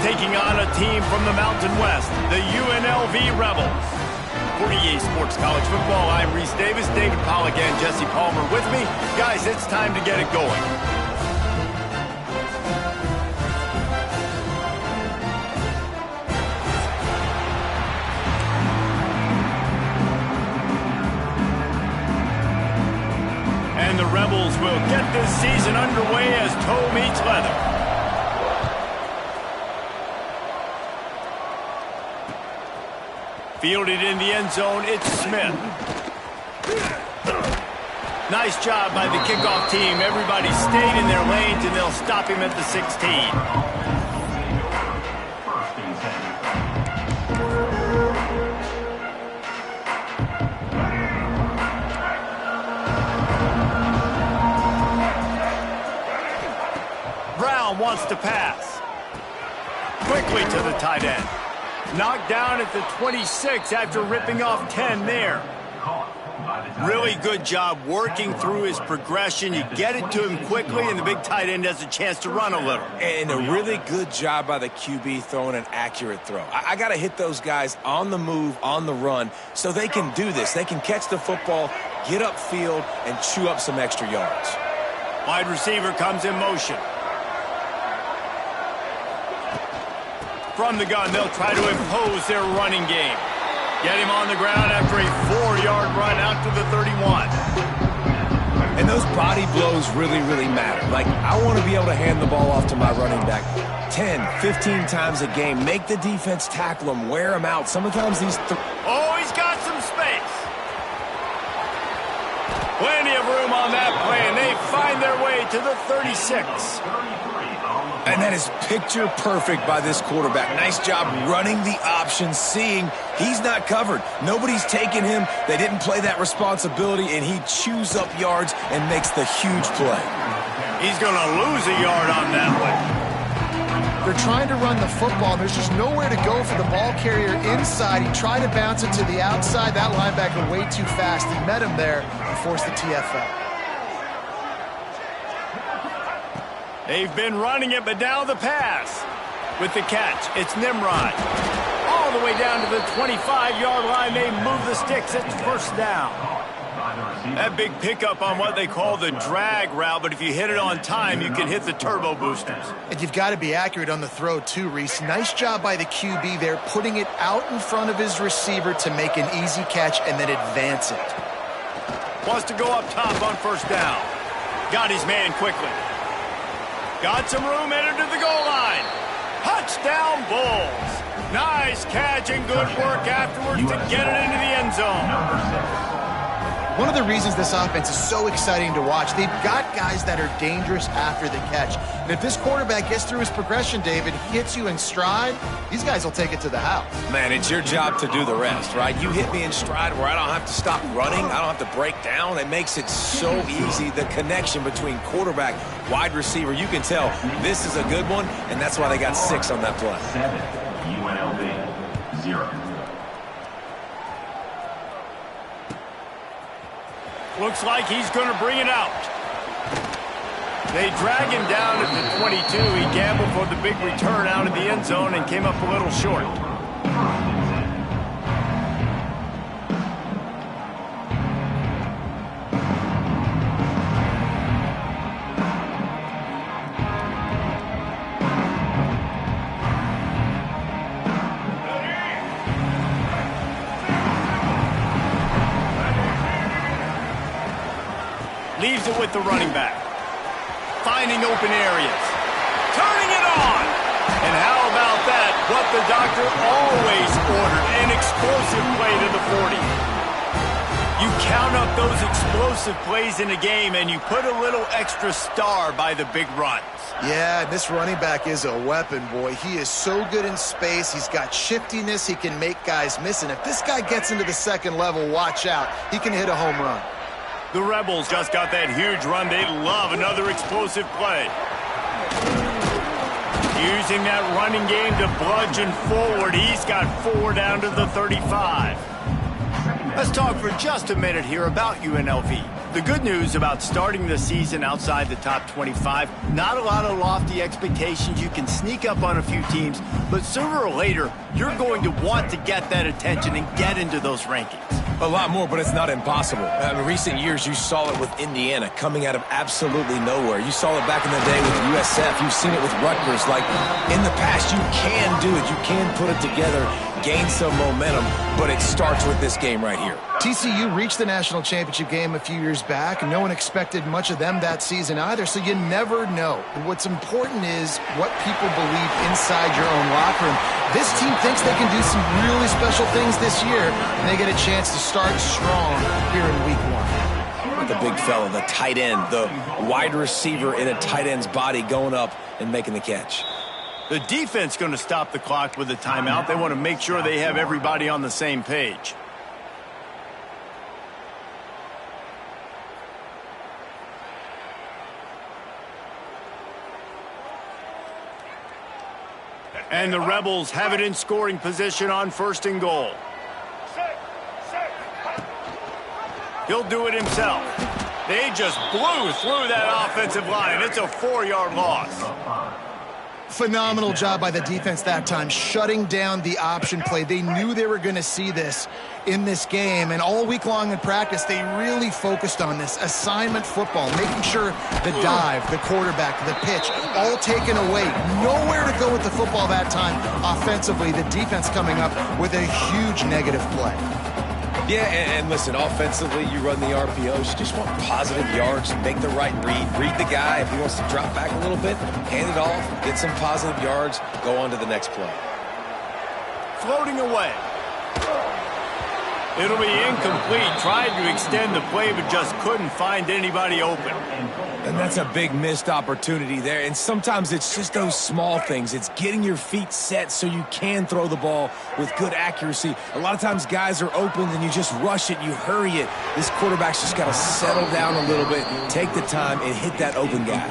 taking on a team from the Mountain West, the UNLV Rebels. For EA Sports College Football, I'm Reese Davis, David Pollack, and Jesse Palmer with me. Guys, it's time to get it going. And the Rebels will get this season underway as toe meets leather. Fielded in the end zone, it's Smith. Nice job by the kickoff team. Everybody stayed in their lanes, and they'll stop him at the 16. Wants to pass. Quickly to the tight end. Knocked down at the 26 after ripping off 10 there. Really good job working through his progression. You get it to him quickly, and the big tight end has a chance to run a little. And a really good job by the QB throwing an accurate throw. I got to hit those guys on the move, on the run, so they can do this. They can catch the football, get upfield, and chew up some extra yards. Wide receiver comes in motion. From the gun, they'll try to impose their running game. Get him on the ground after a 4-yard run out to the 31. And those body blows really, really matter. Like, I want to be able to hand the ball off to my running back 10, 15 times a game. Make the defense tackle him, wear him out. Sometimes these... Oh, he's got some space. Plenty of room on that play, and they find their way to the 36. And that is picture perfect by this quarterback. Nice job running the option, seeing he's not covered. Nobody's taking him. They didn't play that responsibility, and he chews up yards and makes the huge play. He's going to lose a yard on that one. They're trying to run the football, and there's just nowhere to go for the ball carrier inside. He tried to bounce it to the outside. That linebacker way too fast. He met him there and forced the TFL. They've been running it, but now the pass. With the catch, it's Nimrod. All the way down to the 25-yard line, they move the sticks. It's first down. That big pickup on what they call the drag route, but if you hit it on time, you can hit the turbo boosters. And you've got to be accurate on the throw, too, Reese. Nice job by the QB there, putting it out in front of his receiver to make an easy catch and then advance it. Wants to go up top on first down. Got his man quickly. Got some room, entered to the goal line. Touchdown, Bulls. Nice catch and good work afterwards to get it into the end zone. One of the reasons this offense is so exciting to watch, they've got guys that are dangerous after the catch. And if this quarterback gets through his progression, David, hits you in stride, these guys will take it to the house. Man, it's your job to do the rest, right? You hit me in stride where I don't have to stop running. I don't have to break down. It makes it so easy. The connection between quarterback, wide receiver, you can tell this is a good one, and that's why they got 6 on that play. 7, UNLV, 0. Looks like he's going to bring it out. They drag him down at the 22. He gambled for the big return out of the end zone and came up a little short. Leaves it with the running back. Finding open areas. Turning it on. And how about that? What the doctor always ordered. An explosive play to the 40. You count up those explosive plays in a game and you put a little extra star by the big runs. Yeah, this running back is a weapon, boy. He is so good in space. He's got shiftiness. He can make guys miss. And if this guy gets into the second level, watch out. He can hit a home run. The Rebels just got that huge run. They love another explosive play. Using that running game to bludgeon forward. He's got 4 down to the 35. Let's talk for just a minute here about UNLV. The good news about starting the season outside the top 25, not a lot of lofty expectations. You can sneak up on a few teams, but sooner or later, you're going to want to get that attention and get into those rankings. A lot more, but it's not impossible. In recent years, you saw it with Indiana coming out of absolutely nowhere. You saw it back in the day with USF. You've seen it with Rutgers. Like, in the past, you can do it. You can put it together, gain some momentum, but it starts with this game right here. TCU reached the national championship game a few years back, and no one expected much of them that season either, so you never know. What's important is what people believe inside your own locker room. This team thinks they can do some really special things this year, and they get a chance to start strong here in week one. The big fella, the tight end, the wide receiver in a tight end's body going up and making the catch. The defense going to stop the clock with a timeout. They want to make sure they have everybody on the same page. And the Rebels have it in scoring position on 1st and goal. He'll do it himself. They just blew through that offensive line. It's a 4-yard loss. Phenomenal job by the defense that time, shutting down the option play. They knew they were going to see this in this game, and all week long in practice, they really focused on this assignment football, making sure the dive, the quarterback, the pitch, all taken away. Nowhere to go with the football that time offensively. The defense coming up with a huge negative play. Yeah, and listen, offensively, you run the RPOs. You just want positive yards, make the right read the guy. If he wants to drop back a little bit, hand it off, get some positive yards, go on to the next play. Floating away. It'll be incomplete. Tried to extend the play, but just couldn't find anybody open. And that's a big missed opportunity there. And sometimes it's just those small things. It's getting your feet set so you can throw the ball with good accuracy. A lot of times guys are open and you just rush it, you hurry it. This quarterback's just got to settle down a little bit, take the time, and hit that open guy.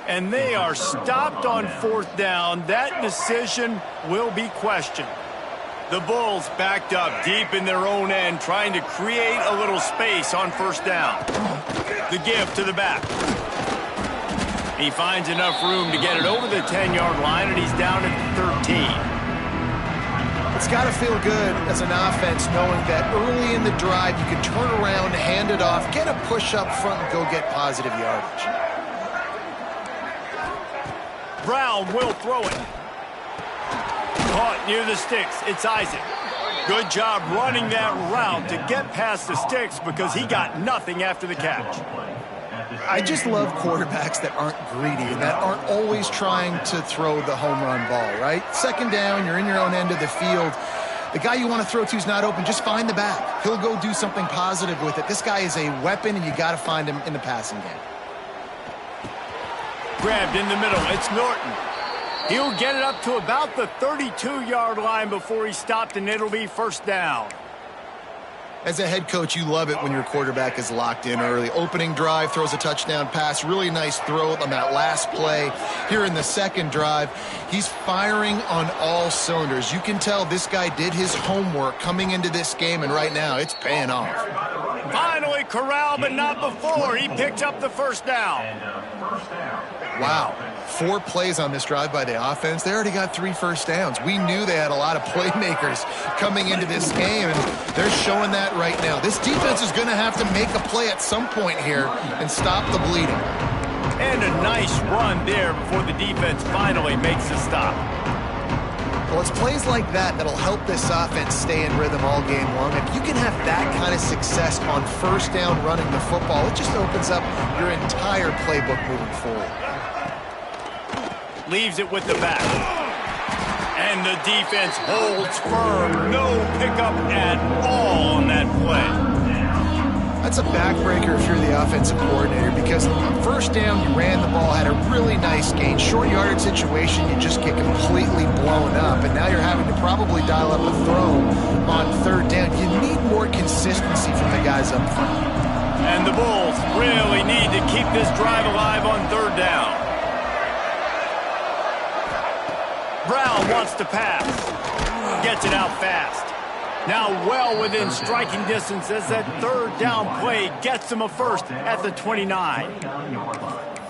And they are stopped on 4th down. That decision will be questioned. The Bulls backed up deep in their own end, trying to create a little space on 1st down. The give to the back. He finds enough room to get it over the 10-yard line, and he's down at 13. It's got to feel good as an offense knowing that early in the drive you can turn around, hand it off, get a push up front, and go get positive yardage. Brown will throw it. Caught near the sticks. It's Isaac. Good job running that route to get past the sticks because he got nothing after the catch. I just love quarterbacks that aren't greedy and that aren't always trying to throw the home run ball, right? 2nd down, you're in your own end of the field. The guy you want to throw to is not open. Just find the back. He'll go do something positive with it. This guy is a weapon, and you got to find him in the passing game. Grabbed in the middle. It's Norton. He'll get it up to about the 32-yard line before he stopped, and it'll be 1st down. As a head coach, you love it when your quarterback is locked in early. Opening drive, throws a touchdown pass. Really nice throw on that last play. Here in the 2nd drive, he's firing on all cylinders. You can tell this guy did his homework coming into this game, and right now it's paying off. Finally corralled, but not before. He picked up the 1st down. Wow. 4 plays on this drive by the offense. They already got 3 first downs. We knew they had a lot of playmakers coming into this game, and they're showing that right now. This defense is going to have to make a play at some point here and stop the bleeding. And a nice run there before the defense finally makes a stop. Well, it's plays like that that'll help this offense stay in rhythm all game long. If you can have that kind of success on 1st down running the football, it just opens up your entire playbook moving forward. Leaves it with the back. And the defense holds firm. No pickup at all on that play. That's a backbreaker if you're the offensive coordinator, because on 1st down, you ran the ball, had a really nice gain. Short yardage situation, you just get completely blown up, and now you're having to probably dial up a throw on 3rd down. You need more consistency from the guys up front. And the Bulls really need to keep this drive alive on 3rd down. Brown wants to pass. Gets it out fast. Now well within striking distance as that third down play gets them a first at the 29.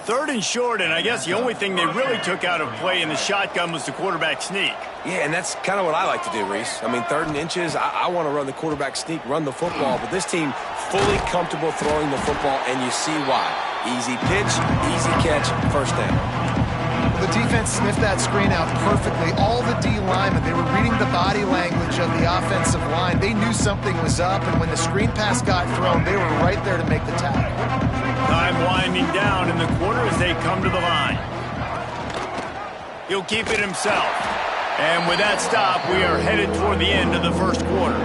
Third and short, and I guess the only thing they really took out of play in the shotgun was the quarterback sneak. Yeah, and that's kind of what I like to do, Reese. I mean, 3rd and inches, I want to run the quarterback sneak, run the football, but this team fully comfortable throwing the football, and you see why. Easy pitch, easy catch, first down. The defense sniffed that screen out perfectly. All the D linemen, they were reading the body language of the offensive line. They knew something was up, and when the screen pass got thrown, they were right there to make the tackle. Time winding down in the quarter as they come to the line. He'll keep it himself. And with that stop, we are headed toward the end of the first quarter.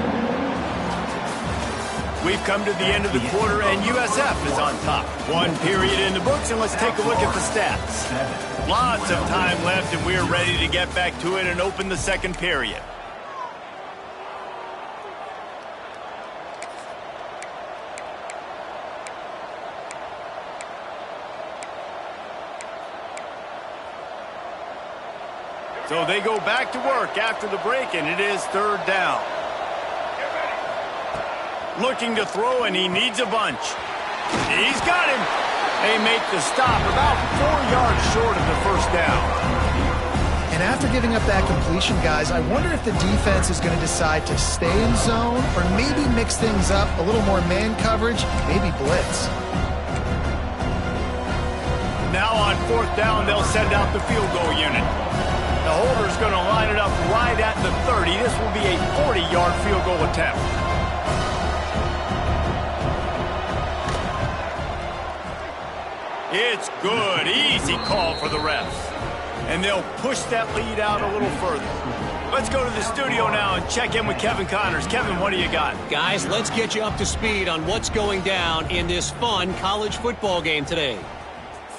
We've come to the end of the quarter, and USF is on top. 1 period in the books, and let's take a look at the stats. Lots of time left, and we are ready to get back to it and open the second period. So they go back to work after the break, and it is 3rd down. Looking to throw, and he needs a bunch. He's got him. They make the stop about 4 yards short of the first down. And after giving up that completion, guys, I wonder if the defense is going to decide to stay in zone or maybe mix things up, a little more man coverage, maybe blitz. Now on 4th down, they'll send out the field goal unit. The holder's going to line it up right at the 30. This will be a 40-yard field goal attempt. It's good. Easy call for the refs. And they'll push that lead out a little further. Let's go to the studio now and check in with Kevin Connors. Kevin, what do you got? Guys, let's get you up to speed on what's going down in this fun college football game today.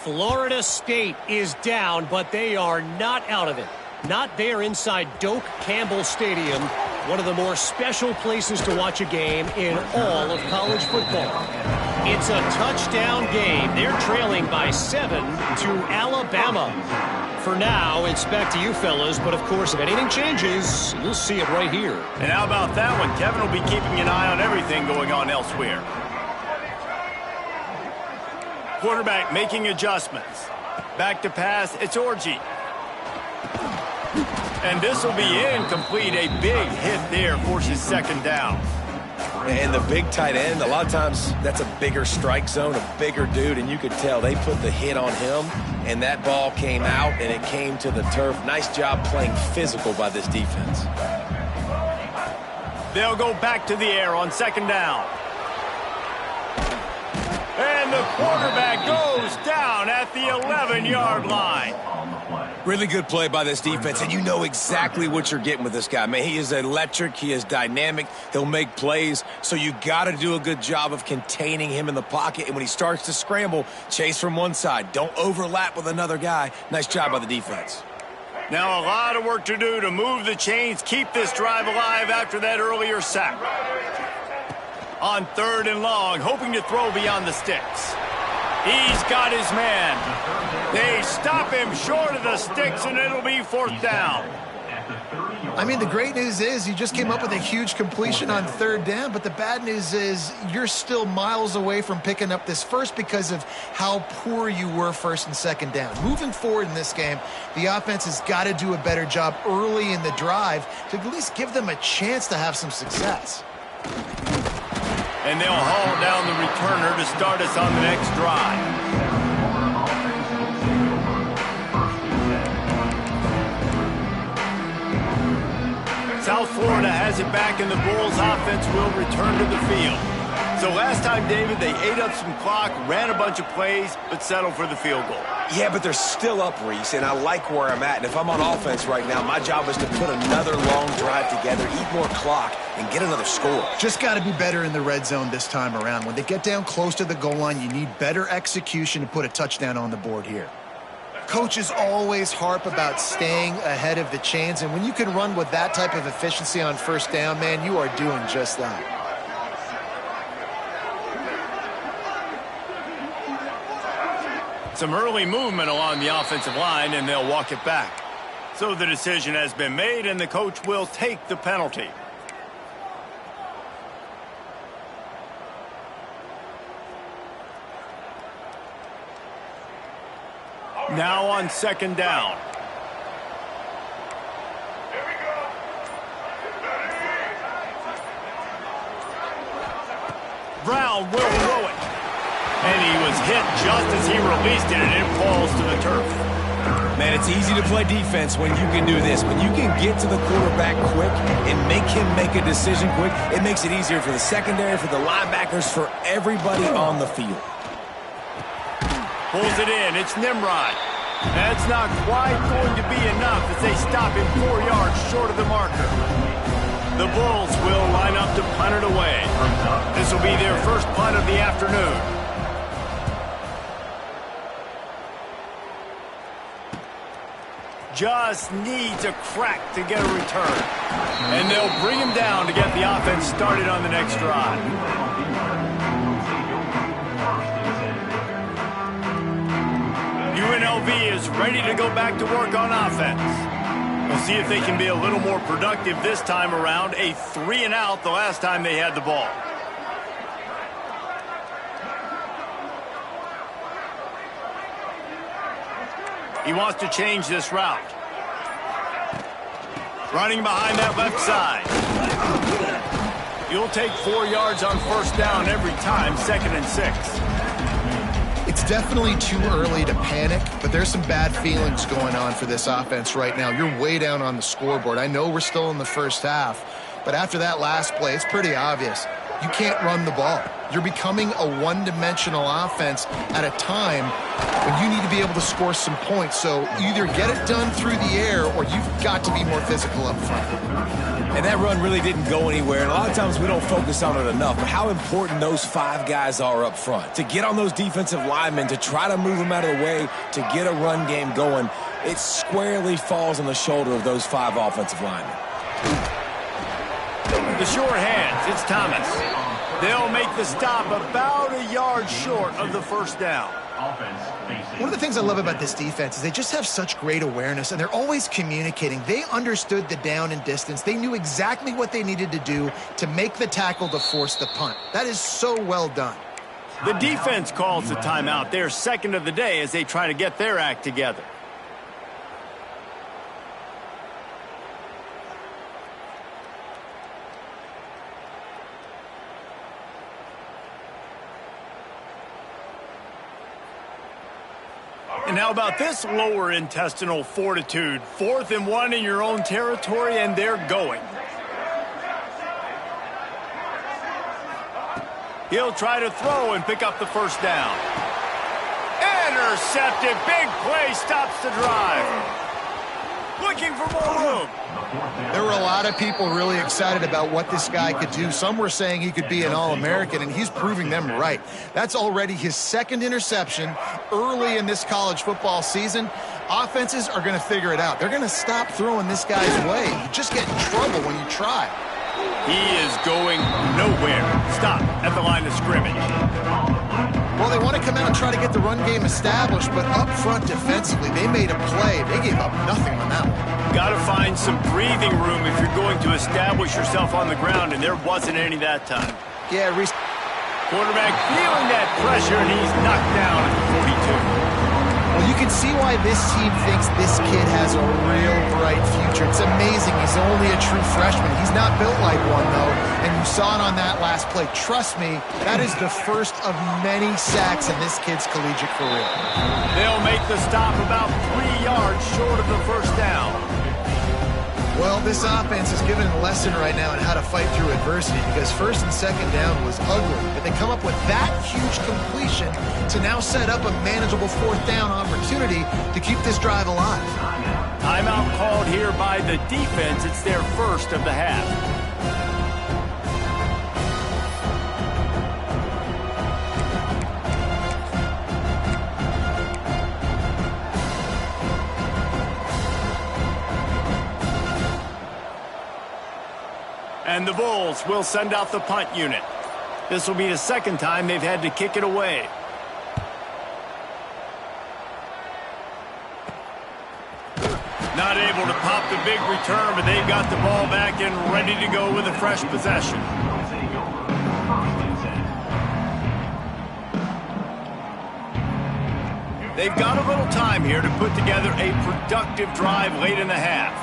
Florida State is down, but they are not out of it. Not there inside Doak Campbell Stadium, one of the more special places to watch a game in all of college football. It's a touchdown game. They're trailing by 7 to Alabama. For now, it's back to you fellas, but of course, if anything changes, you'll see it right here. And how about that one? Kevin will be keeping an eye on everything going on elsewhere. Quarterback making adjustments. Back to pass, it's Orji. And this will be incomplete. A big hit there forces 2nd down. And the big tight end, a lot of times that's a bigger strike zone, a bigger dude, and you could tell they put the hit on him, and that ball came out, and it came to the turf. Nice job playing physical by this defense. They'll go back to the air on 2nd down. And the quarterback goes down at the 11-yard line. Really good play by this defense, and you know exactly what you're getting with this guy. Man, he is electric. He is dynamic. He'll make plays, so you got to do a good job of containing him in the pocket. And when he starts to scramble, chase from one side. Don't overlap with another guy. Nice job by the defense. Now a lot of work to do to move the chains, keep this drive alive after that earlier sack. On 3rd and long, hoping to throw beyond the sticks. He's got his man. They stop him short of the sticks, and it'll be 4th down. I mean, the great news is you just came up with a huge completion on 3rd down, but the bad news is you're still miles away from picking up this first because of how poor you were 1st and 2nd down. Moving forward in this game, the offense has got to do a better job early in the drive to at least give them a chance to have some success. And they'll haul down the returner to start us on the next drive. South Florida has it back, and the Bulls offense will return to the field. So last time, David, they ate up some clock, ran a bunch of plays, but settled for the field goal. Yeah, but they're still up, Reese, and I like where I'm at. And if I'm on offense right now, my job is to put another long drive together, eat more clock, and get another score. Just got to be better in the red zone this time around. When they get down close to the goal line, you need better execution to put a touchdown on the board here. Coaches always harp about staying ahead of the chains, and when you can run with that type of efficiency on 1st down, man, you are doing just that. Some early movement along the offensive line, and they'll walk it back. So the decision has been made, and the coach will take the penalty. Now on second down. Brown will throw it. And he was hit just as he released it, and it falls to the turf. Man, it's easy to play defense when you can do this. When you can get to the quarterback quick and make him make a decision quick, it makes it easier for the secondary, for the linebackers, for everybody on the field. Pulls it in. It's Nimrod. That's not quite going to be enough as they stop him 4 yards short of the marker. The Bulls will line up to punt it away. This will be their first punt of the afternoon. Just needs a crack to get a return. And they'll bring him down to get the offense started on the next drive. UNLV is ready to go back to work on offense. We'll see if they can be a little more productive this time around. A 3-and-out the last time they had the ball. He wants to change this route. Running behind that left side. You'll take 4 yards on first down every time, 2nd and 6. It's definitely too early to panic, but there's some bad feelings going on for this offense right now. You're way down on the scoreboard. I know we're still in the first half, but after that last play, it's pretty obvious. You can't run the ball. You're becoming a one-dimensional offense at a time when you need to be able to score some points. So either get it done through the air or you've got to be more physical up front. And that run really didn't go anywhere. And a lot of times we don't focus on it enough. But how important those 5 guys are up front. To get on those defensive linemen, to try to move them out of the way, to get a run game going, it squarely falls on the shoulder of those 5 offensive linemen. The short hands, it's Thomas. They'll make the stop about a yard short of the first down. One of the things I love about this defense is they just have such great awareness, and they're always communicating. They understood the down and distance. They knew exactly what they needed to do to make the tackle to force the punt. That is so well done. The defense calls the timeout. They're second of the day as they try to get their act together. And how about this lower intestinal fortitude? 4th and 1 in your own territory, and they're going. He'll try to throw and pick up the first down. Intercepted. Big play stops the drive. Looking for more room. There were a lot of people really excited about what this guy could do. Some were saying he could be an All-American, and he's proving them right. That's already his 2nd interception early in this college football season. Offenses are going to figure it out. They're going to stop throwing this guy's way. You just get in trouble when you try. He is going nowhere. Stop at the line of scrimmage. Well, they want to come out and try to get the run game established, but up front defensively, they made a play. They gave up nothing on that one. Got to find some breathing room if you're going to establish yourself on the ground, and there wasn't any that time. Yeah, quarterback feeling that pressure, and he's knocked down at the 42. Well, you can see why this team thinks this kid has a real bright future. It's amazing. He's only a true freshman. He's not built like one, though, and you saw it on that last play. Trust me, that is the first of many sacks in this kid's collegiate career. They'll make the stop about 3 yards short of the first down. Well, this offense is given a lesson right now on how to fight through adversity, because 1st and 2nd down was ugly, but they come up with that huge completion to now set up a manageable 4th down opportunity to keep this drive alive. Timeout called here by the defense. It's their first of the half. And the Bulls will send out the punt unit. This will be the 2nd time they've had to kick it away. Not able to pop the big return, but they've got the ball back and ready to go with a fresh possession. They've got a little time here to put together a productive drive late in the half.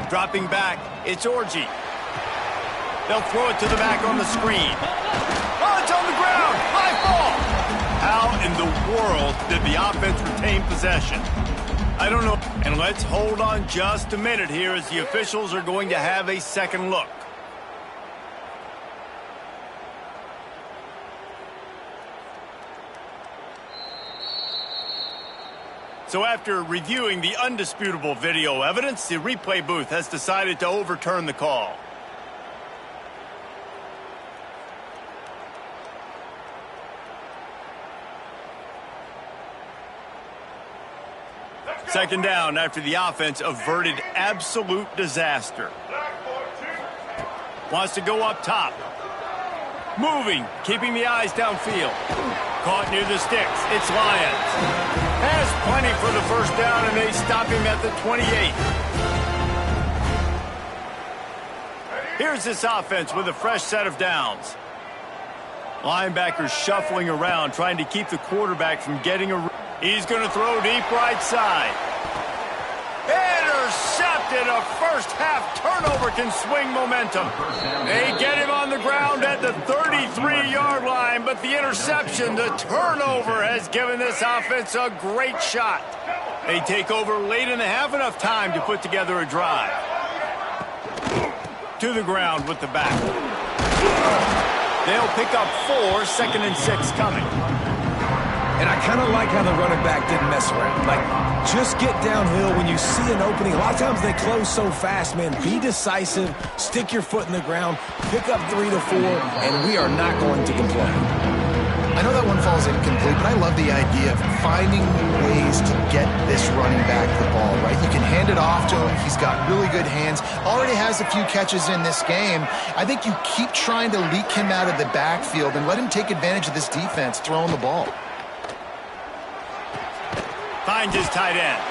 Dropping back, it's Orji. They'll throw it to the back on the screen. Oh, it's on the ground. High ball. How in the world did the offense retain possession? I don't know. And let's hold on just a minute here as the officials are going to have a second look. So after reviewing the undisputable video evidence, the replay booth has decided to overturn the call. Second down after the offense averted absolute disaster. Wants to go up top. Moving, keeping the eyes downfield. Caught near the sticks. It's Lions. Has plenty for the first down, and they stop him at the 28. Here's this offense with a fresh set of downs. Linebackers shuffling around, trying to keep the quarterback from getting a... He's going to throw deep right side. Intercepted. A first-half turnover can swing momentum. They get him on the ground at the 33-yard line, but the interception, the turnover, has given this offense a great shot. They take over late in the half, enough time to put together a drive. To the ground with the back. They'll pick up 4, 2nd and 6 coming. And I kind of like how the running back didn't mess around. Like, just get downhill when you see an opening. A lot of times they close so fast, man. Be decisive, stick your foot in the ground, pick up 3 to 4, and we are not going to complain. I know that one falls incomplete, but I love the idea of finding ways to get this running back the ball, right? You can hand it off to him. He's got really good hands. Already has a few catches in this game. I think you keep trying to leak him out of the backfield and let him take advantage of this defense throwing the ball. Finds his tight end.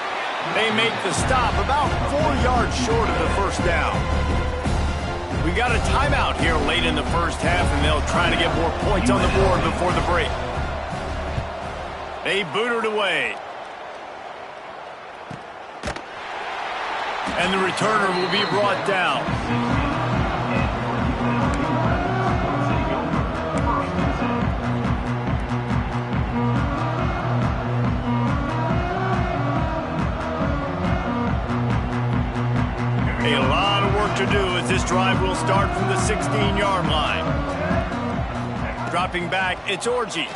They make the stop about 4 yards short of the first down. We got a timeout here late in the first half, and they'll try to get more points on the board before the break. They boot it away. And the returner will be brought down. A lot of work to do as this drive will start from the 16-yard line. Dropping back, it's Orji.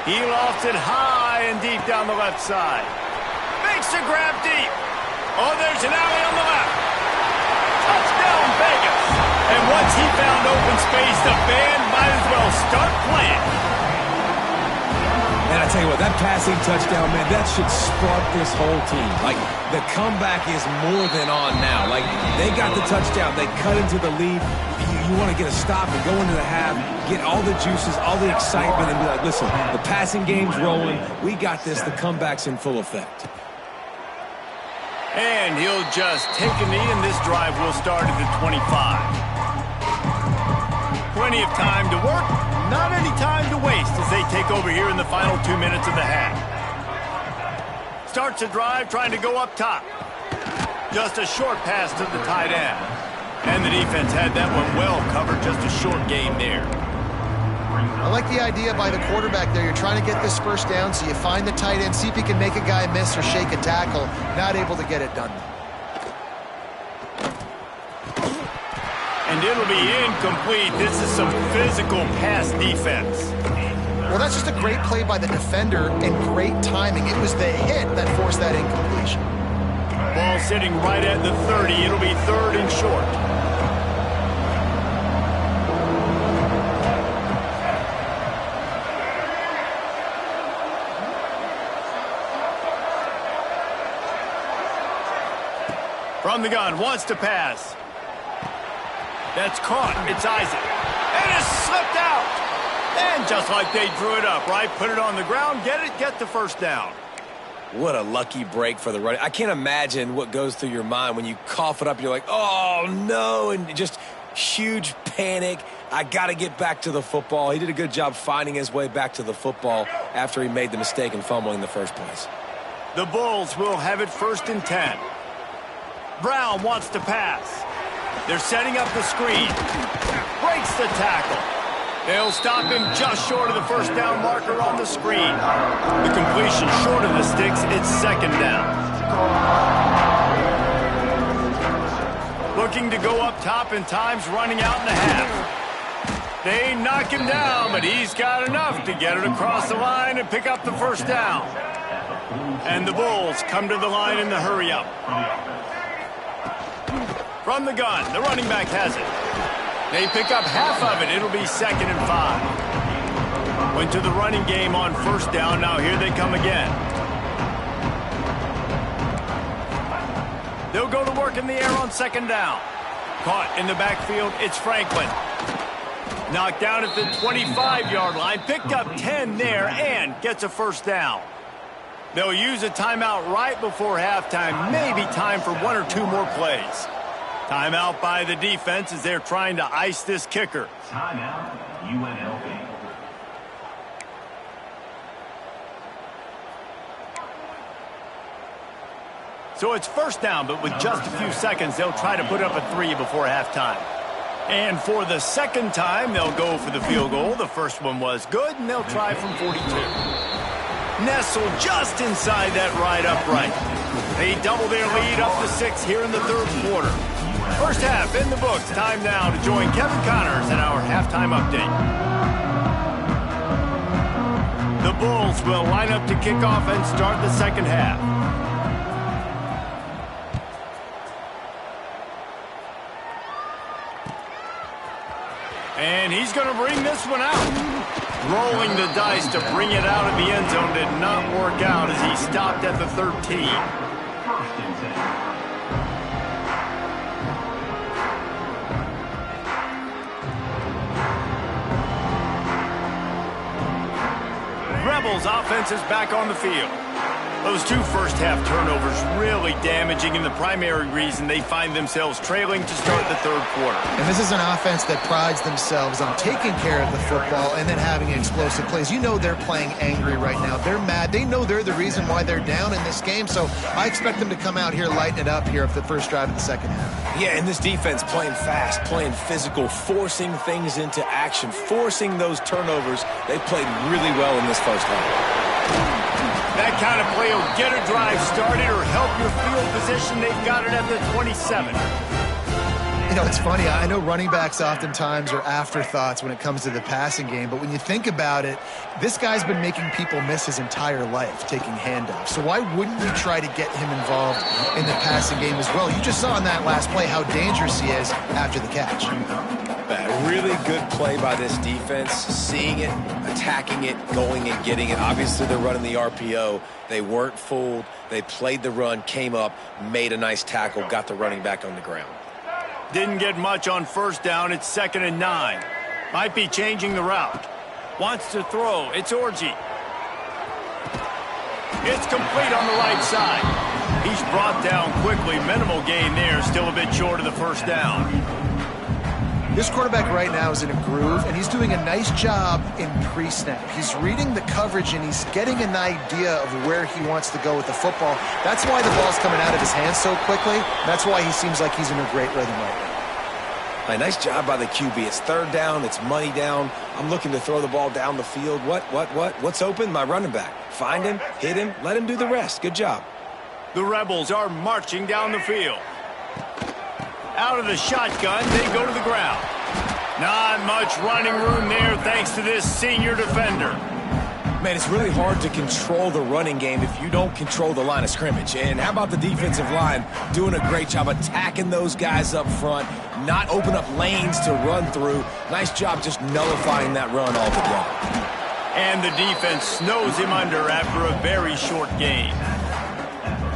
He lofts it high and deep down the left side. Makes the grab deep. Oh, there's an alley on the left. Touchdown, Vegas. And once he found open space, the band might as well start playing. And I tell you what, that passing touchdown, man, that should spark this whole team. Like, the comeback is more than on now. Like, they got the touchdown. They cut into the lead. You want to get a stop and go into the half, get all the juices, all the excitement, and be like, listen, the passing game's rolling. We got this. The comeback's in full effect. And he'll just take a knee, and this drive will start at the 25. Plenty of time to work. Not any time to waste as they take over here in the final 2 minutes of the half. Starts a drive trying to go up top. Just a short pass to the tight end. And the defense had that one well covered. Just a short game there. I like the idea by the quarterback there. You're trying to get this first down, so you find the tight end, see if he can make a guy miss or shake a tackle. Not able to get it done. And it'll be incomplete. This is some physical pass defense. Well, that's just a great play by the defender and great timing. It was the hit that forced that incompletion. Ball sitting right at the 30. It'll be 3rd and short. From the gun, wants to pass. That's caught. It's Isaac. And it's slipped out. And just like they drew it up, right? Put it on the ground, get the first down. What a lucky break for the running. I can't imagine what goes through your mind when you cough it up. You're like, oh, no, and just huge panic. I got to get back to the football. He did a good job finding his way back to the football after he made the mistake in fumbling in the first place. The Bulls will have it 1st and 10. Brown wants to pass. They're setting up the screen. Breaks the tackle. They'll stop him just short of the first down marker on the screen. The completion short of the sticks. It's 2nd down. Looking to go up top, and time's running out in the half. They knock him down, but he's got enough to get it across the line and pick up the 1st down. And the Bulls come to the line in the hurry-up. From the gun, the running back has it. They pick up half of it. It'll be 2nd and 5. Went to the running game on 1st down. Now here they come again. They'll go to work in the air on 2nd down. Caught in the backfield, it's Franklin. Knocked down at the 25-yard line. Picked up 10 there and gets a 1st down. They'll use a timeout right before halftime. Maybe time for 1 or 2 more plays. Timeout by the defense as they're trying to ice this kicker. Timeout, UNLV. So it's 1st down, but with just a few seconds, they'll try to put up a 3 before halftime. And for the 2nd time, they'll go for the field goal. The first one was good, and they'll try from 42. Nestled just inside that right upright. They double their lead up to 6 here in the 3rd quarter. First half in the books. Time now to join Kevin Connors in our halftime update. The Bulls will line up to kick off and start the 2nd half. And he's going to bring this one out. Rolling the dice to bring it out of the end zone did not work out as he stopped at the 13. 1st and 10. Rebels offense is back on the field. Those 2 first-half turnovers really damaging, and the primary reason they find themselves trailing to start the 3rd quarter. And this is an offense that prides themselves on taking care of the football and then having explosive plays. You know they're playing angry right now. They're mad. They know they're the reason why they're down in this game, so I expect them to come out here, lighten it up here at the first drive of the 2nd half. Yeah, and this defense playing fast, playing physical, forcing things into action, forcing those turnovers. They played really well in this first half. That kind of play will get a drive started or help your field position. They've got it at the 27. You know, it's funny. I know running backs oftentimes are afterthoughts when it comes to the passing game, but when you think about it, this guy's been making people miss his entire life taking handoffs. So why wouldn't you try to get him involved in the passing game as well? You just saw in that last play how dangerous he is after the catch. A really good play by this defense, seeing it, attacking it, going and getting it. Obviously, they're running the RPO. They weren't fooled. They played the run, came up, made a nice tackle, got the running back on the ground. Didn't get much on 1st down. It's 2nd and 9. Might be changing the route. Wants to throw. It's Orji. It's complete on the right side. He's brought down quickly. Minimal gain there. Still a bit short of the 1st down. This quarterback right now is in a groove, and he's doing a nice job in pre-snap. He's reading the coverage, and he's getting an idea of where he wants to go with the football. That's why the ball's coming out of his hands so quickly. That's why he seems like he's in a great rhythm right now. A nice job by the QB. It's 3rd down. It's money down. I'm looking to throw the ball down the field. What's open? My running back. Find him, hit him, let him do the rest. Good job. The Rebels are marching down the field. Out of the shotgun, they go to the ground. Not much running room there thanks to this senior defender. Man, it's really hard to control the running game if you don't control the line of scrimmage. And how about the defensive line doing a great job attacking those guys up front, not open up lanes to run through. Nice job just nullifying that run altogether. And the defense snows him under after a very short gain.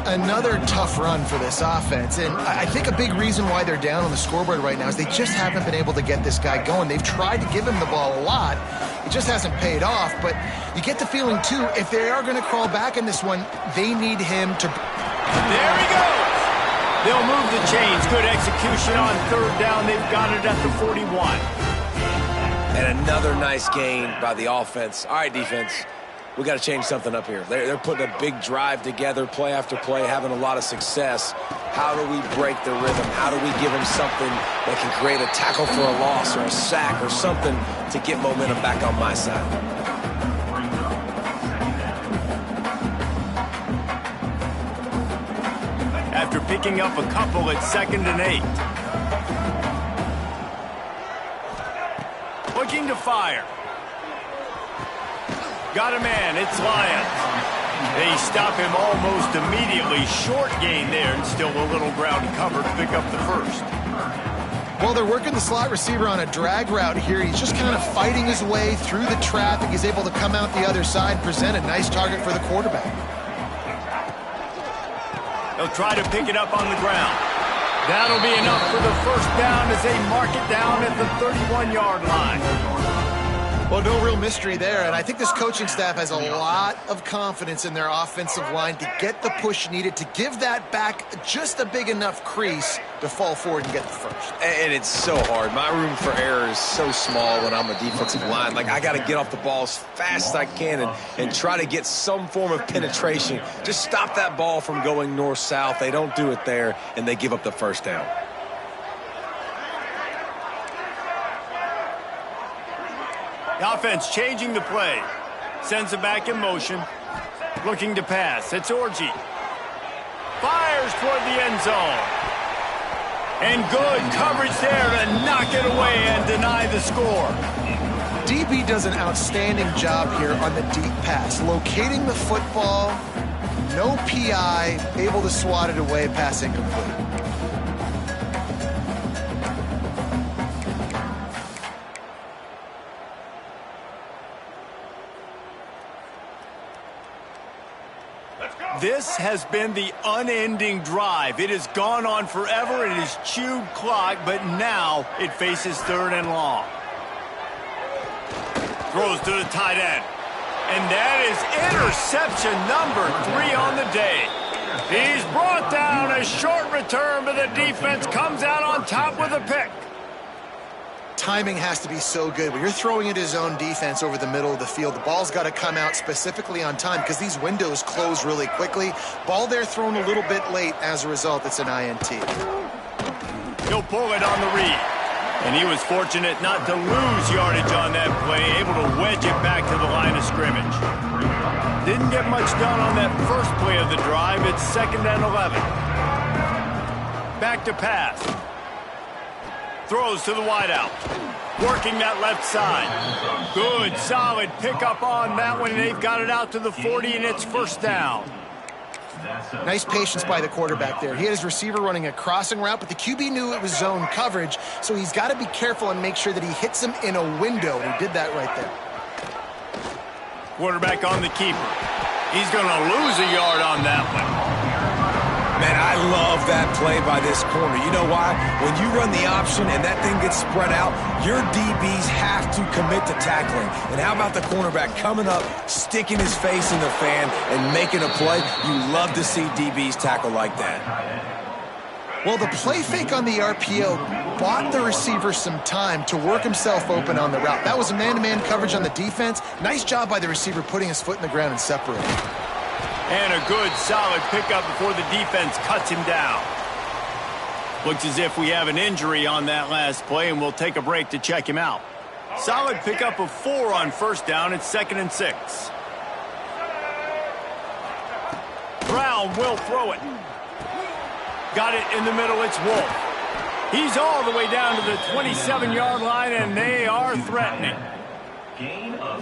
Another tough run for this offense, and I think a big reason why they're down on the scoreboard right now is they just haven't been able to get this guy going. They've tried to give him the ball a lot. It just hasn't paid off, but you get the feeling, too, if they are going to crawl back in this one, they need him to... There he goes! They'll move the chains. Good execution on third down. They've got it at the 41. And another nice gain by the offense. All right, defense, we got to change something up here. They're putting a big drive together, play after play, having a lot of success. How do we break the rhythm? How do we give them something that can create a tackle for a loss or a sack or something to get momentum back on my side? After picking up a couple at 2nd and 8. Looking to fire. Got a man. It's Lions. They stop him almost immediately. Short gain there and still a little ground cover to pick up the first. Well, they're working the slot receiver on a drag route here. He's just kind of fighting his way through the traffic. He's able to come out the other side and present a nice target for the quarterback. They'll try to pick it up on the ground. That'll be enough for the first down as they mark it down at the 31-yard line. Well, no real mystery there, and I think this coaching staff has a lot of confidence in their offensive line to get the push needed to give that back just a big enough crease to fall forward and get the first. And it's so hard. My room for error is so small when I'm a defensive line. Like, I got to get off the ball as fast as I can and try to get some form of penetration. Just stop that ball from going north-south. They don't do it there, and they give up the first down. The offense changing the play. Sends it back in motion. Looking to pass. It's Orji. Fires toward the end zone. And good coverage there to knock it away and deny the score. DB does an outstanding job here on the deep pass. Locating the football, no PI, able to swat it away, pass incomplete. This has been the unending drive. It has gone on forever. It has chewed clock, but now it faces 3rd and long. Throws to the tight end. And that is interception number 3 on the day. He's brought down. A short return, but the defense comes out on top with a pick. Timing has to be so good. When you're throwing into zone defense over the middle of the field, the ball's got to come out specifically on time because these windows close really quickly. Ball there thrown a little bit late. As a result, it's an INT. He'll pull it on the read. And he was fortunate not to lose yardage on that play, able to wedge it back to the line of scrimmage. Didn't get much done on that first play of the drive. It's 2nd and 11. Back to pass. Throws to the wideout. Working that left side. Good, solid pickup on that one. They've got it out to the 40, and it's first down. Nice patience by the quarterback there. He had his receiver running a crossing route, but the QB knew it was zone coverage, so he's got to be careful and make sure that he hits him in a window. He did that right there. Quarterback on the keeper. He's going to lose a yard on that one. Man, I love that play by this corner. You know why? When you run the option and that thing gets spread out, your DBs have to commit to tackling. And how about the cornerback coming up, sticking his face in the fan, and making a play? You love to see DBs tackle like that. Well, the play fake on the RPO bought the receiver some time to work himself open on the route. That was a man-to-man coverage on the defense. Nice job by the receiver putting his foot in the ground and separating. And a good, solid pickup before the defense cuts him down. Looks as if we have an injury on that last play, and we'll take a break to check him out. Solid pickup of 4 on first down. It's 2nd and 6. Brown will throw it. Got it in the middle. It's Wolf. He's all the way down to the 27-yard line, and they are threatening.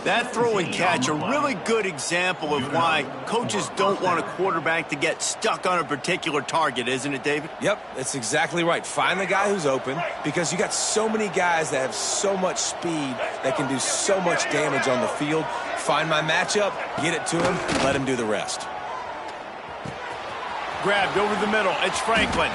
That throw and catch, a really good example of why coaches don't want a quarterback to get stuck on a particular target, isn't it, David? Yep, that's exactly right. Find the guy who's open because you got so many guys that have so much speed that can do so much damage on the field. Find my matchup, get it to him, let him do the rest. Grabbed over the middle. It's Franklin.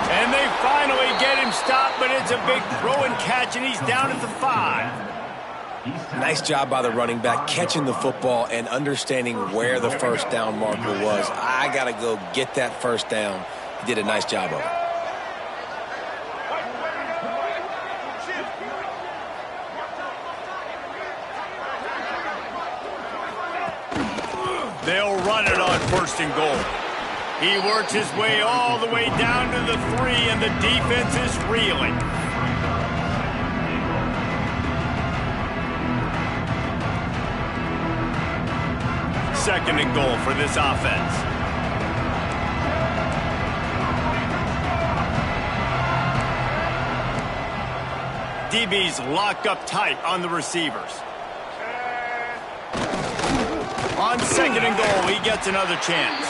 And they finally get him stopped, but it's a big throw and catch, and he's down at the 5. Nice job by the running back, catching the football and understanding where the first down marker was. I got to go get that first down. He did a nice job of it. They'll run it on 1st and goal. He works his way all the way down to the 3, and the defense is reeling. Second and goal for this offense. DB's locked up tight on the receivers. On 2nd and goal, he gets another chance.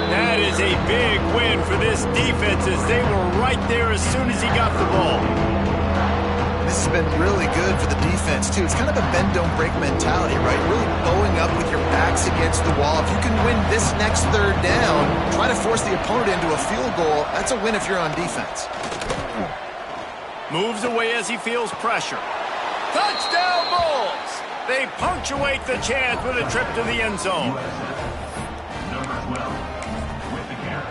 That is a big win for this defense as they were right there as soon as he got the ball. This has been really good for the defense, too. It's kind of a bend-don't-break mentality, right? Really bowing up with your backs against the wall. If you can win this next 3rd down, try to force the opponent into a field goal, that's a win if you're on defense. Moves away as he feels pressure. Touchdown Bulls! They punctuate the chance with a trip to the end zone. USF, number 12, with the carry.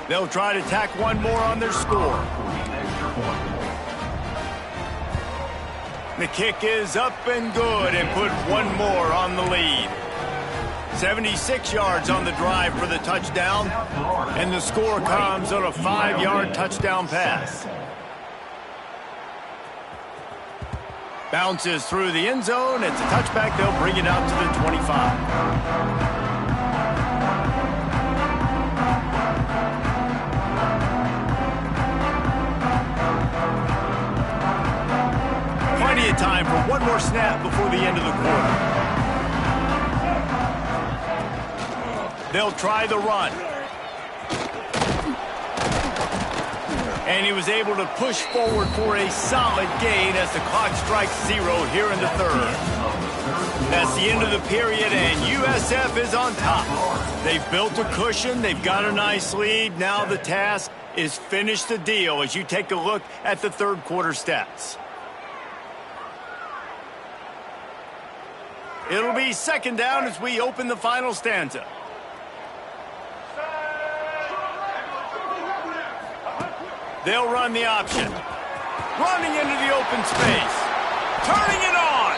They'll try to tack one more on their score. Extra point. The kick is up and good and put one more on the lead. 76 yards on the drive for the touchdown, and the score comes on a 5-yard touchdown pass. Bounces through the end zone. It's a touchback. They'll bring it out to the 25. Plenty of time for one more snap before the end of the quarter. They'll try the run. And he was able to push forward for a solid gain as the clock strikes 0 here in the 3rd. That's the end of the period, and USF is on top. They've built a cushion. They've got a nice lead. Now the task is finish the deal as you take a look at the 3rd quarter stats. It'll be 2nd down as we open the final stanza. They'll run the option. Running into the open space. Turning it on.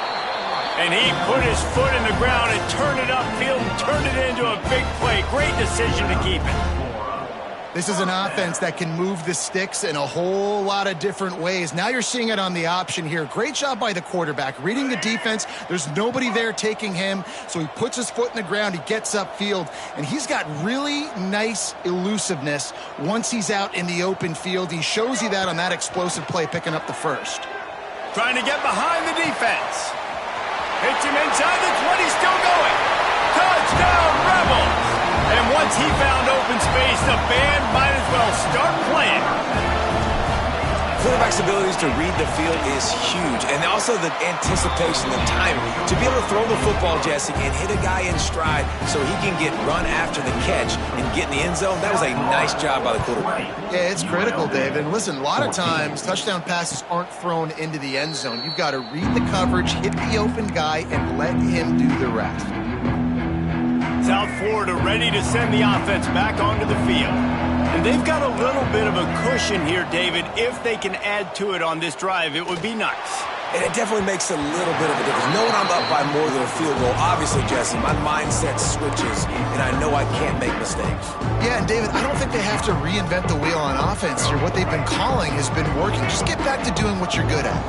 And he put his foot in the ground and turned it upfield and turned it into a big play. Great decision to keep it. This is an offense that can move the sticks in a whole lot of different ways. Now you're seeing it on the option here. Great job by the quarterback. Reading the defense, there's nobody there taking him, so he puts his foot in the ground, he gets upfield, and he's got really nice elusiveness once he's out in the open field. He shows you that on that explosive play, picking up the first. Trying to get behind the defense. Hits him inside the 20, still going. Touchdown, Rebels! And once he found open space, the band might as well start playing. Quarterback's abilities to read the field is huge, and also the anticipation, the timing. To be able to throw the football, Jesse, and hit a guy in stride so he can get run after the catch and get in the end zone, that was a nice job by the quarterback. Yeah, it's critical, David. Listen, a lot of times, touchdown passes aren't thrown into the end zone. You've got to read the coverage, hit the open guy, and let him do the rest. South Florida ready to send the offense back onto the field. And they've got a little bit of a cushion here, David. If they can add to it on this drive, it would be nice. And it definitely makes a little bit of a difference. Knowing I'm up by more than a field goal, obviously, Jesse, my mindset switches, and I know I can't make mistakes. Yeah, and David, I don't think they have to reinvent the wheel on offense here. What they've been calling has been working. Just get back to doing what you're good at.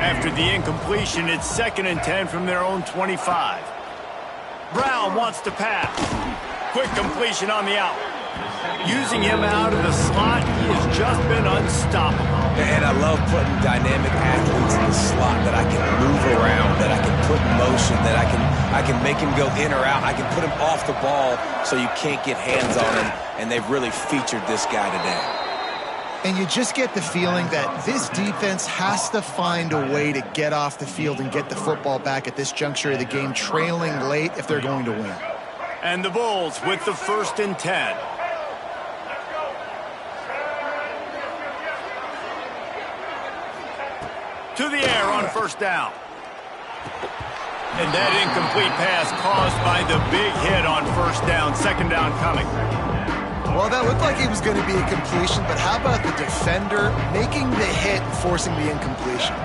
After the incompletion, it's 2nd and 10 from their own 25. Brown wants to pass. Quick completion on the out. Using him out of the slot, he has just been unstoppable. And I love putting dynamic athletes in the slot that I can move around, that I can put in motion, that I can make him go in or out. I can put him off the ball so you can't get hands on him, and they've really featured this guy today. And you just get the feeling that this defense has to find a way to get off the field and get the football back at this juncture of the game, trailing late if they're going to win. And the Bulls with the 1st and 10. To the air on 1st down. And that incomplete pass caused by the big hit on 1st down. 2nd down coming. Well, that looked like it was going to be a completion, but how about the defender making the hit, forcing the incompletion?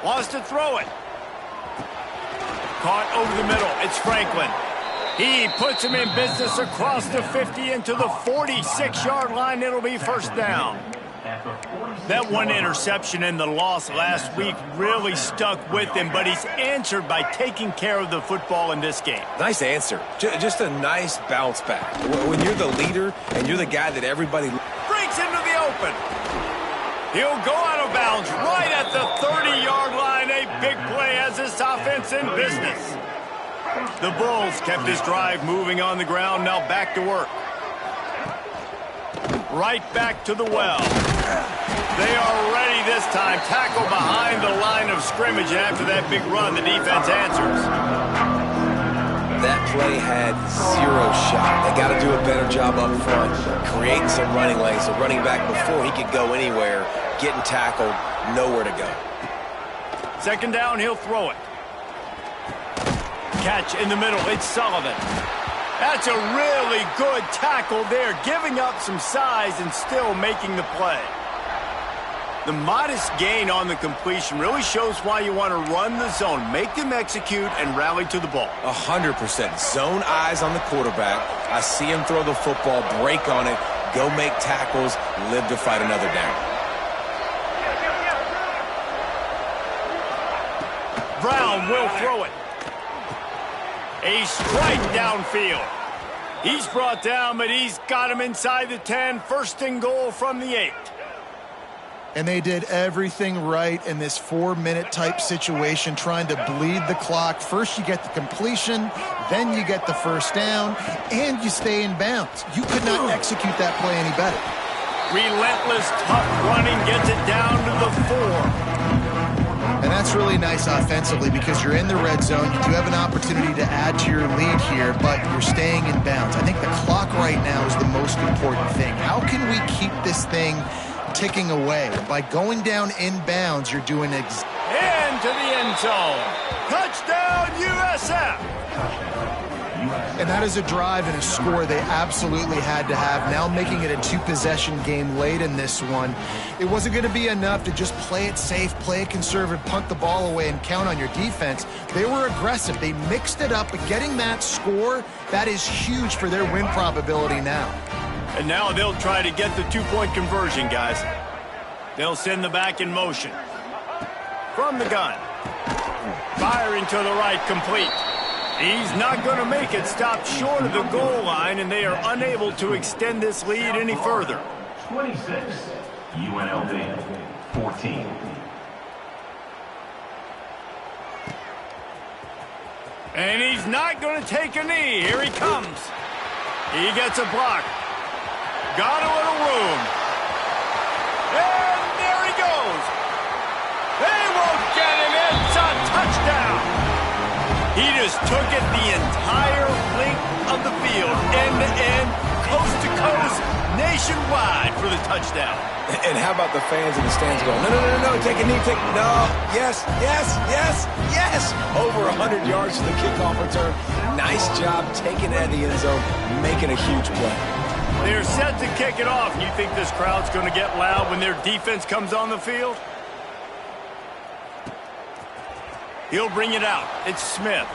Wants to throw it. Caught over the middle. It's Franklin. He puts him in business across the 50 into the 46-yard line. It'll be 1st down. That one interception and the loss last week really stuck with him, but he's answered by taking care of the football in this game. Nice answer. Just a nice bounce back. When you're the leader and you're the guy that everybody breaks into the open. He'll go out of bounds right at the 30-yard line. A big play as this offense in business. The Bulls kept this drive moving on the ground. Now back to work. Right back to the well. They are ready this time. Tackle behind the line of scrimmage. And after that big run, the defense answers. That play had 0 shot. They got to do a better job up front, creating some running lanes. The running back, before he could go anywhere, getting tackled, nowhere to go. 2nd down, he'll throw it. Catch in the middle. It's Sullivan. That's a really good tackle there, giving up some size and still making the play. The modest gain on the completion really shows why you want to run the zone, make them execute, and rally to the ball. 100%. Zone eyes on the quarterback. I see him throw the football, break on it, go make tackles, live to fight another down. Brown will throw it. A strike downfield. He's brought down, but he's got him inside the 10. 1st and goal from the 8. And they did everything right in this 4-minute type situation, trying to bleed the clock. First you get the completion, then you get the 1st down, and you stay in bounds. You could not execute that play any better. Relentless, tough running gets it down to the 4. And that's really nice offensively because you're in the red zone. You do have an opportunity to add to your lead here, but you're staying in bounds. I think the clock right now is the most important thing. How can we keep this thing ticking away? By going down in bounds, you're doing into the end zone. Touchdown, USF. And that is a drive and a score they absolutely had to have. Now making it a 2-possession game late in this one. It wasn't going to be enough to just play it safe, play it conservative, punt the ball away, and count on your defense. They were aggressive. They mixed it up, but getting that score, that is huge for their win probability now. And now they'll try to get the 2-point conversion, guys. They'll send the back in motion. From the gun. Firing to the right, complete. He's not going to make it. Stopped short of the goal line, and they are unable to extend this lead any further. 26, UNLV, 14. And he's not going to take a knee. Here he comes. He gets a block. Got a little room. And there he goes. They won't get him. It's a touchdown. He just took it the entire length of the field, end-to-end, coast-to-coast, nationwide for the touchdown. And how about the fans in the stands going, no, take a knee, no, yes, over 100 yards to the kickoff return. Nice job taking it out of the end zone, making a huge play. They're set to kick it off. You think this crowd's going to get loud when their defense comes on the field? He'll bring it out. It's Smith.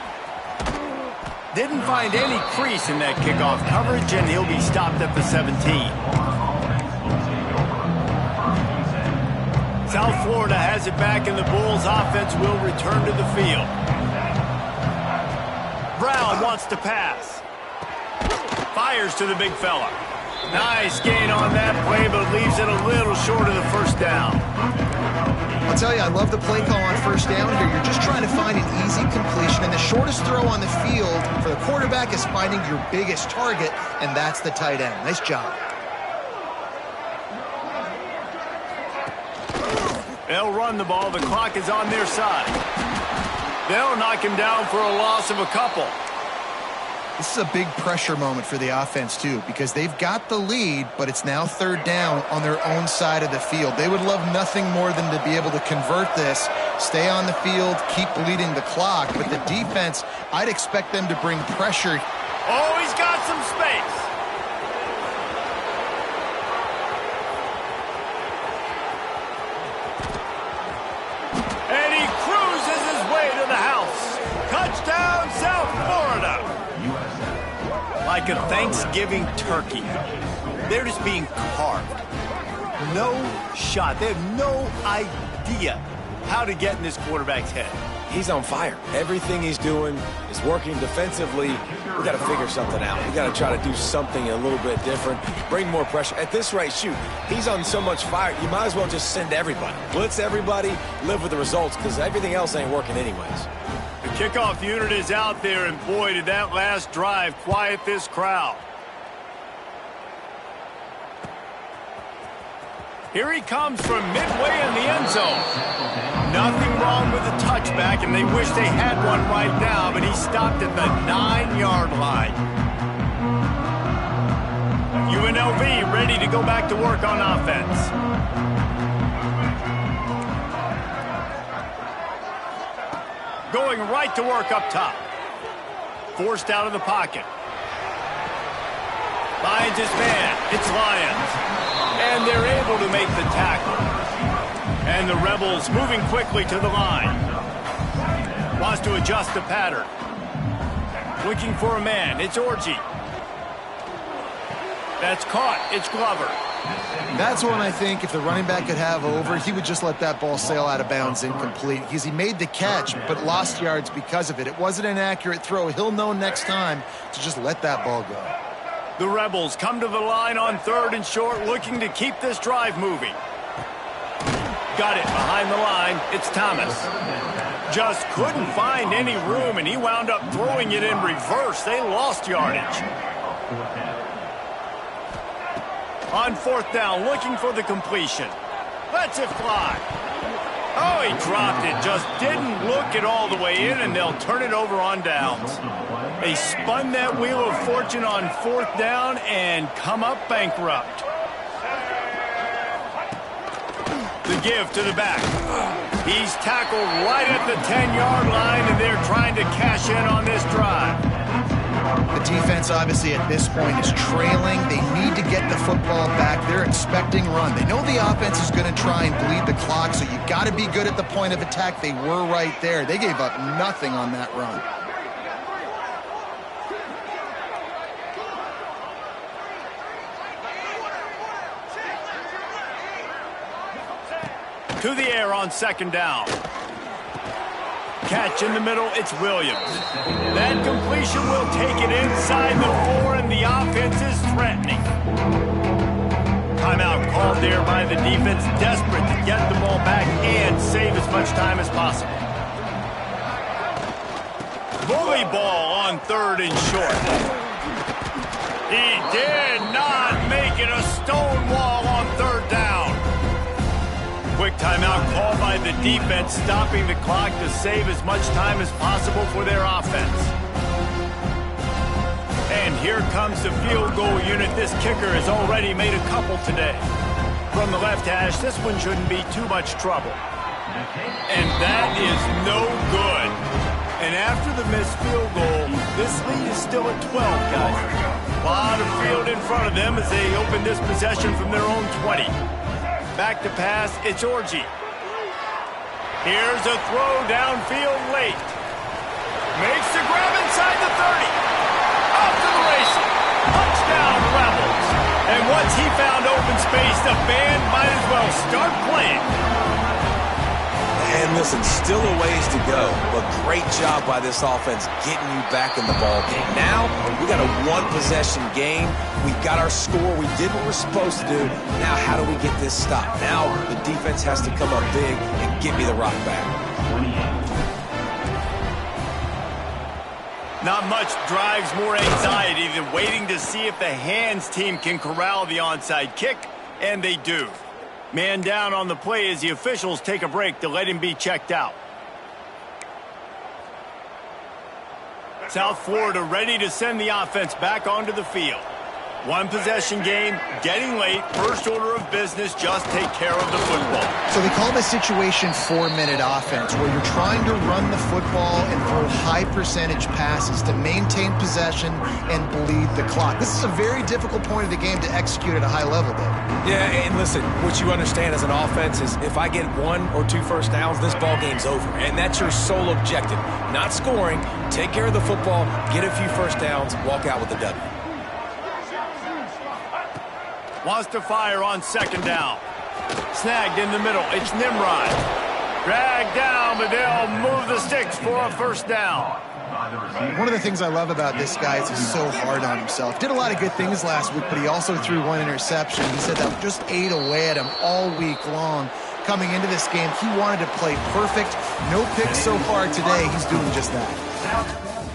Didn't find any crease in that kickoff coverage, and he'll be stopped at the 17. South Florida has it back, and the Bulls offense will return to the field. Brown wants to pass. Fires to the big fella. Nice gain on that play, but leaves it a little short of the 1st down. I'll tell you, I love the play call on 1st down here. You're just trying to find an easy completion, and the shortest throw on the field for the quarterback is finding your biggest target, and that's the tight end. Nice job. They'll run the ball. The clock is on their side. They'll knock him down for a loss of a couple. This is a big pressure moment for the offense, too, because they've got the lead, but it's now third down on their own side of the field. They would love nothing more than to be able to convert this, stay on the field, keep bleeding the clock. But the defense, I'd expect them to bring pressure. Oh, he's got some space. And he cruises his way to the house. Touchdown, South Florida. Like a Thanksgiving turkey. They're just being carved. No shot. They have no idea how to get in this quarterback's head. He's on fire. Everything he's doing is working defensively. We got to figure something out. We got to try to do something a little bit different. Bring more pressure. At this rate, shoot, he's on so much fire, you might as well just send everybody. Blitz everybody, live with the results, because everything else ain't working anyways. The kickoff unit is out there, and boy, did that last drive quiet this crowd. Here he comes from midway in the end zone. Nothing wrong with the touchback, and they wish they had one right now, but he stopped at the 9-yard line. UNLV ready to go back to work on offense. Going right to work up top. Forced out of the pocket. Finds his man. It's Lions. And they're able to make the tackle. And the Rebels moving quickly to the line. Wants to adjust the pattern. Looking for a man. It's Orji. That's caught. It's Glover. That's one I think if the running back could have over, he would just let that ball sail out of bounds incomplete, because he made the catch but lost yards because of it. It wasn't an accurate throw. He'll know next time to just let that ball go. The Rebels come to the line on 3rd and short, looking to keep this drive moving. Got it behind the line. It's Thomas. Just couldn't find any room, and he wound up throwing it in reverse. They lost yardage. On 4th down, looking for the completion. Lets it fly. Oh, he dropped it. Just didn't look it all the way in, and they'll turn it over on downs. They spun that wheel of fortune on 4th down and come up bankrupt. The give to the back. He's tackled right at the 10-yard line, and they're trying to cash in on this drive. The defense, obviously, at this point is trailing. They need to get the football back. They're expecting run. They know the offense is going to try and bleed the clock, so you've got to be good at the point of attack. They were right there. They gave up nothing on that run. To the air on 2nd down. Catch in the middle, it's Williams. That completion will take it inside the 4, and the offense is threatening. Timeout called there by the defense, desperate to get the ball back and save as much time as possible. Bully ball on 3rd and short. He did not make it a stone wall on 3rd down. Quick timeout called by the defense, stopping the clock to save as much time as possible for their offense. And here comes the field goal unit. This kicker has already made a couple today. From the left hash, this one shouldn't be too much trouble. And that is no good. And after the missed field goal, this lead is still at 12, guys. A lot of field in front of them as they open this possession from their own 20. Back to pass, it's Orji. Here's a throw downfield late. Makes the grab inside the 30. Off to the races. Touchdown, Rebels. And once he found open space, the band might as well start playing. And listen, still a ways to go, but great job by this offense getting you back in the ball game. Now, we got a one-possession game. We got our score. We did what we're supposed to do. Now, how do we get this stopped? Now, the defense has to come up big and get me the rock back. Not much drives more anxiety than waiting to see if the hands team can corral the onside kick, and they do. Man down on the play as the officials take a break to let him be checked out. South Florida ready to send the offense back onto the field. One possession game, getting late, first order of business, just take care of the football. So they call this situation 4-minute offense, where you're trying to run the football and throw high percentage passes to maintain possession and bleed the clock. This is a very difficult point of the game to execute at a high level, though. Yeah, and listen, what you understand as an offense is if I get 1 or 2 first downs, this ball game's over. And that's your sole objective. Not scoring, take care of the football, get a few first downs, walk out with the W. Wants to fire on second down. Snagged in the middle. It's Nimrod. Dragged down, but they'll move the sticks for a first down. One of the things I love about this guy is he's so hard on himself. Did a lot of good things last week, but he also threw 1 interception. He said that just ate away at him all week long. Coming into this game, he wanted to play perfect. No picks so far today. He's doing just that.